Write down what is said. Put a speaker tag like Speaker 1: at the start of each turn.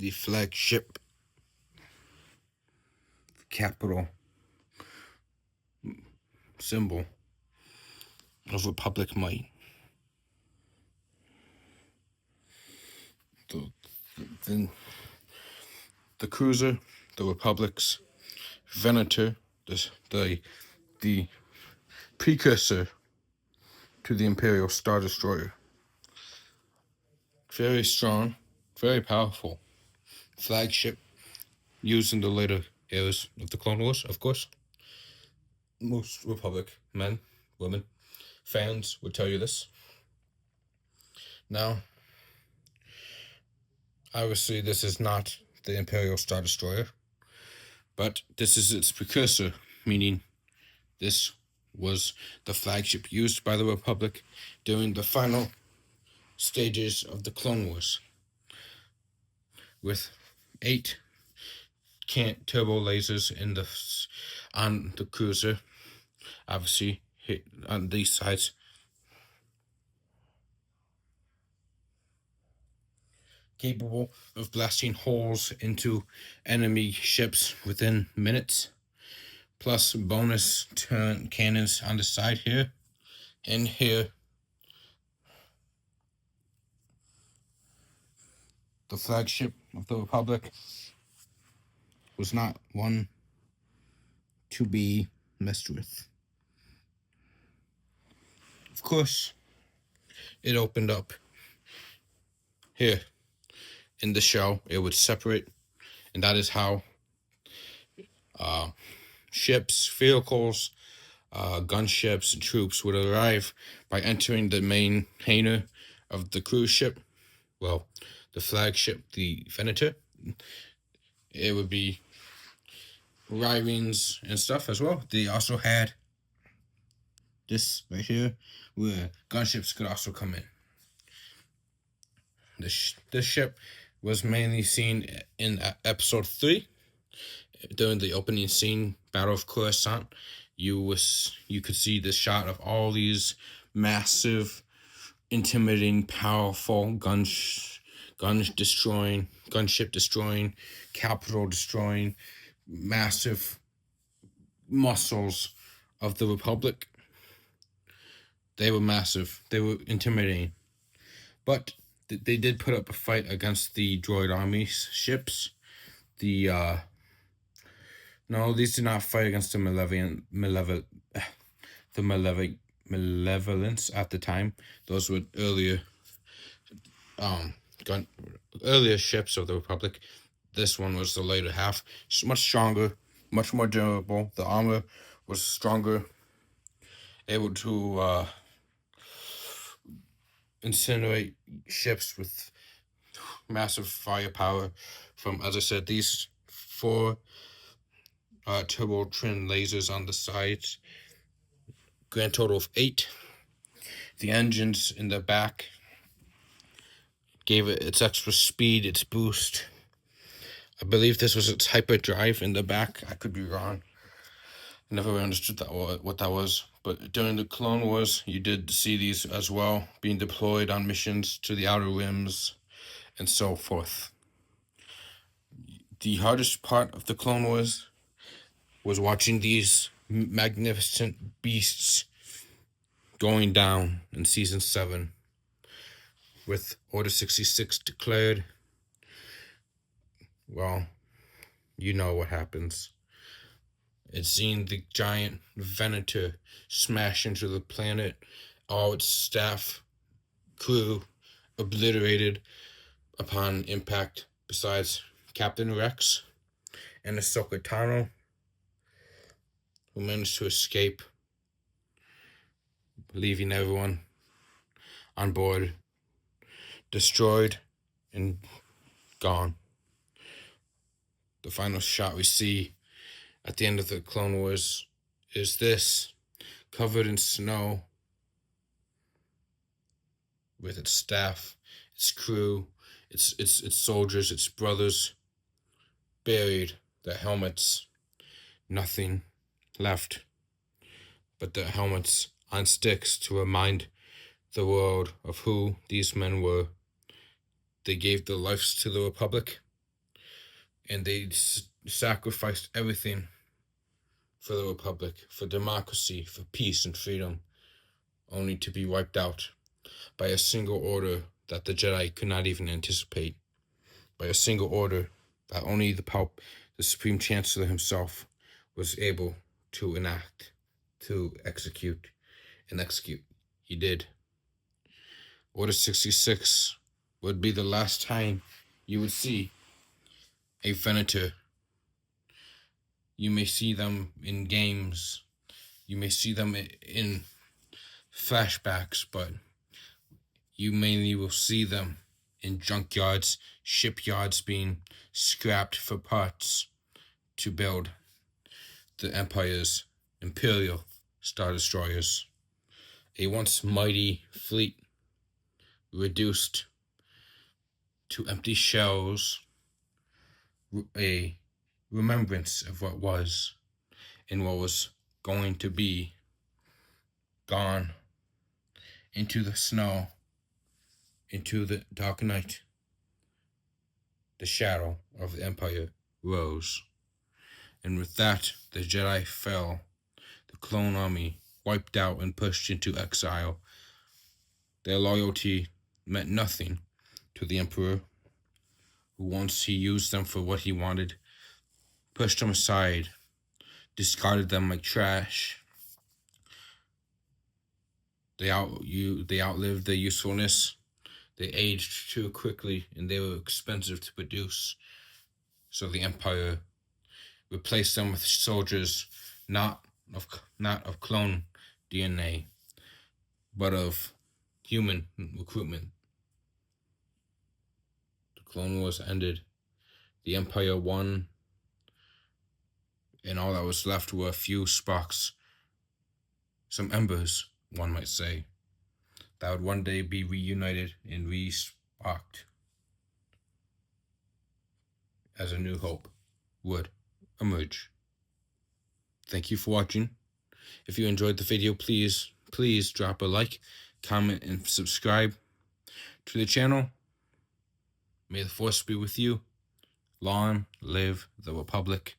Speaker 1: The flagship, capital symbol of Republic might. The cruiser, the Republic's Venator, the precursor to the Imperial Star Destroyer. Very strong, very powerful flagship used in the later eras of the Clone Wars, of course. Most Republic men, women, fans would tell you this. Now, obviously, this is not the Imperial Star Destroyer, but this is its precursor, meaning this was the flagship used by the Republic during the final stages of the Clone Wars, with 8 turbo lasers on the cruiser, obviously hit on these sides. Capable of blasting holes into enemy ships within minutes, plus bonus cannons on the side here and here. The flagship of the Republic was not one to be messed with. Of course, it opened up here in the shell. It would separate, and that is how ships, vehicles, gunships, and troops would arrive by entering the main hangar of the cruise ship. Well, the flagship, the Venator. It would be arrivings and stuff as well. They also had this right here, where gunships could also come in. This ship was mainly seen in episode 3 during the opening scene, Battle of Coruscant. You could see the shot of all these massive, intimidating, powerful gunship destroying, capital destroying, massive muscles of the Republic. They were massive. They were intimidating. But they did put up a fight against the droid army ships. No, these did not fight against the malevolence at the time. Those were earlier ships of the Republic. This one was the later half. It's much stronger, much more durable. The armor was stronger, able to incinerate ships with massive firepower from, as I said, these 4 turbo trin lasers on the sides. Grand total of 8. The engines in the back gave it its extra speed, its boost. I believe this was its hyperdrive in the back. I could be wrong. I never really understood what that was. But during the Clone Wars, you did see these as well, being deployed on missions to the Outer Rims and so forth. The hardest part of the Clone Wars was watching these magnificent beasts going down in Season 7, with Order 66 declared. Well, you know what happens. It's seen the giant Venator smash into the planet, all its staff, crew obliterated upon impact, besides Captain Rex and Ahsoka Tano, who managed to escape, leaving everyone on board destroyed and gone. The final shot we see at the end of the Clone Wars is this, covered in snow, with its staff, its crew, its soldiers, its brothers, buried, their helmets, nothing left but their helmets on sticks to remind the world of who these men were. They gave their lives to the Republic, and they sacrificed everything for the Republic, for democracy, for peace and freedom, only to be wiped out by a single order that the Jedi could not even anticipate, by a single order that only the Pope, the Supreme Chancellor himself, was able to enact, to execute, and execute. He did. Order 66 would be the last time you would see a Venator. You may see them in games, you may see them in flashbacks, but you mainly will see them in junkyards, shipyards being scrapped for parts to build the Empire's Imperial Star Destroyers. A once mighty fleet reduced to empty shells, a remembrance of what was and what was going to be, gone into the snow, into the dark night. The shadow of the Empire rose, and with that the Jedi fell. The clone army wiped out and pushed into exile. Their loyalty meant nothing to the Emperor, who once he used them for what he wanted, pushed them aside, discarded them like trash. They outlived their usefulness. They aged too quickly, and they were expensive to produce. So the Empire replaced them with soldiers not of clone DNA, but of human recruitment. The Clone Wars ended. The Empire won, and all that was left were a few sparks, some embers, one might say, that would one day be reunited and re-sparked as a new hope would emerge. Thank you for watching. If you enjoyed the video, please drop a like, comment, and subscribe to the channel. May the Force be with you. Long live the Republic.